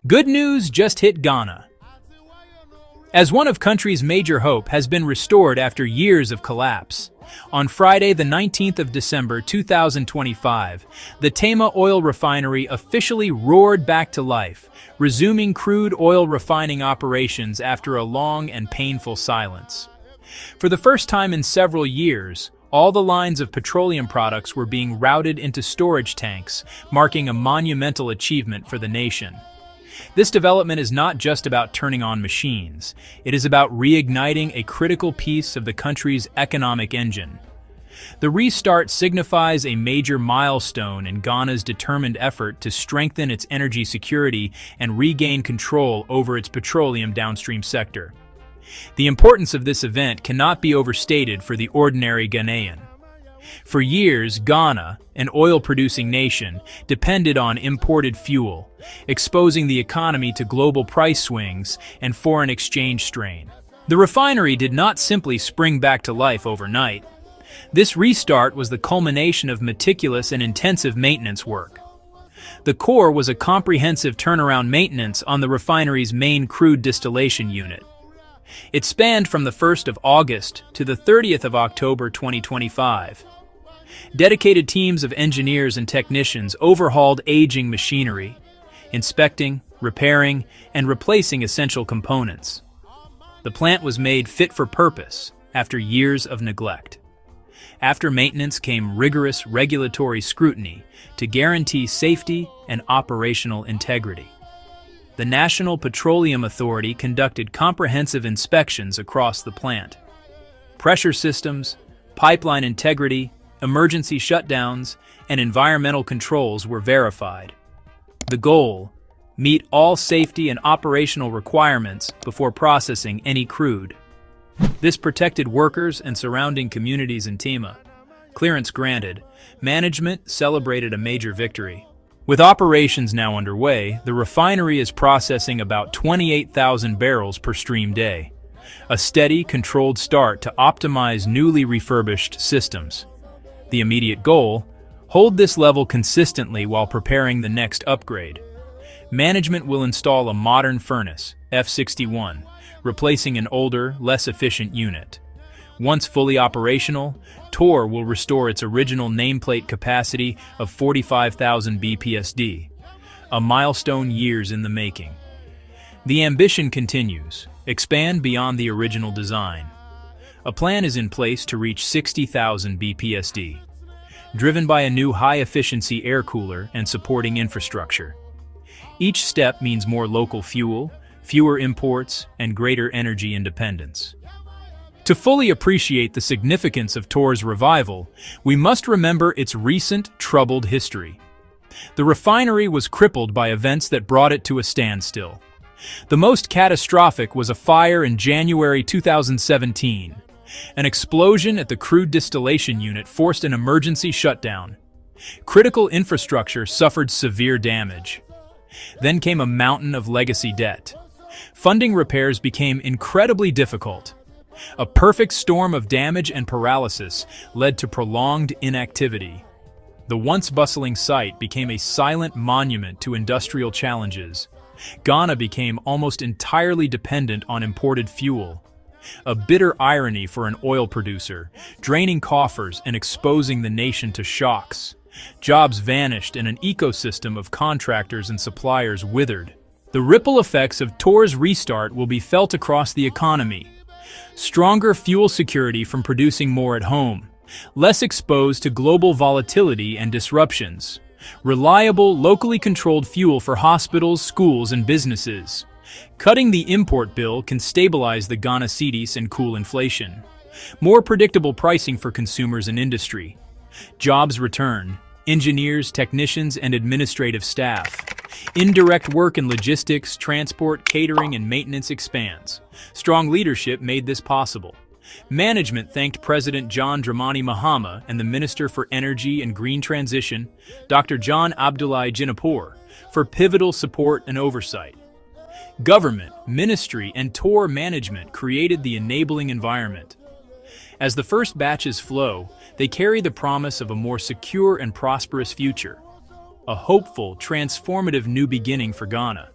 Good news just hit Ghana. As one of country's major hope has been restored after years of collapse. On Friday, the 19th of December 2025, the Tema Oil Refinery officially roared back to life, resuming crude oil refining operations after a long and painful silence. For the first time in several years, all the lines of petroleum products were being routed into storage tanks, marking a monumental achievement for the nation. This development is not just about turning on machines. It is about reigniting a critical piece of the country's economic engine. The restart signifies a major milestone in Ghana's determined effort to strengthen its energy security and regain control over its petroleum downstream sector. The importance of this event cannot be overstated for the ordinary Ghanaian. For years, Ghana, an oil-producing nation, depended on imported fuel, exposing the economy to global price swings and foreign exchange strain. The refinery did not simply spring back to life overnight. This restart was the culmination of meticulous and intensive maintenance work. The core was a comprehensive turnaround maintenance on the refinery's main crude distillation unit. It spanned from the 1st of August to the 30th of October 2025. Dedicated teams of engineers and technicians overhauled aging machinery, inspecting, repairing, and replacing essential components. The plant was made fit for purpose after years of neglect. After maintenance came rigorous regulatory scrutiny to guarantee safety and operational integrity. The National Petroleum Authority conducted comprehensive inspections across the plant. Pressure systems, pipeline integrity, emergency shutdowns, and environmental controls were verified. The goal: meet all safety and operational requirements before processing any crude. This protected workers and surrounding communities in Tema. Clearance granted, management celebrated a major victory. With operations now underway, the refinery is processing about 28,000 barrels per stream day. A steady, controlled start to optimize newly refurbished systems. The immediate goal: hold this level consistently while preparing the next upgrade. Management will install a modern furnace, F61, replacing an older, less efficient unit. Once fully operational, TOR will restore its original nameplate capacity of 45,000 bpsd, a milestone years in the making. The ambition continues: expand beyond the original design. A plan is in place to reach 60,000 bpsd, driven by a new high-efficiency air cooler and supporting infrastructure. Each step means more local fuel, fewer imports, and greater energy independence. To fully appreciate the significance of TOR's revival, we must remember its recent troubled history. The refinery was crippled by events that brought it to a standstill. The most catastrophic was a fire in January 2017. An explosion at the crude distillation unit forced an emergency shutdown. Critical infrastructure suffered severe damage. Then came a mountain of legacy debt. Funding repairs became incredibly difficult. A perfect storm of damage and paralysis led to prolonged inactivity. The once bustling site became a silent monument to industrial challenges. Ghana became almost entirely dependent on imported fuel. A bitter irony for an oil producer, draining coffers and exposing the nation to shocks. Jobs vanished and an ecosystem of contractors and suppliers withered. The ripple effects of TOR's restart will be felt across the economy. Stronger fuel security from producing more at home, less exposed to global volatility and disruptions. Reliable, locally controlled fuel for hospitals, schools, and businesses. Cutting the import bill can stabilize the Ghana cedis and cool inflation. More predictable pricing for consumers and industry. Jobs return. Engineers, technicians, and administrative staff. Indirect work in logistics, transport, catering, and maintenance expands. Strong leadership made this possible. Management thanked President John Dramani Mahama and the Minister for Energy and Green Transition, Dr. John 𝙒𝙗𝙗, for pivotal support and oversight. Government, ministry, and TOR management created the enabling environment. As the first batches flow, they carry the promise of a more secure and prosperous future. A hopeful, transformative new beginning for Ghana.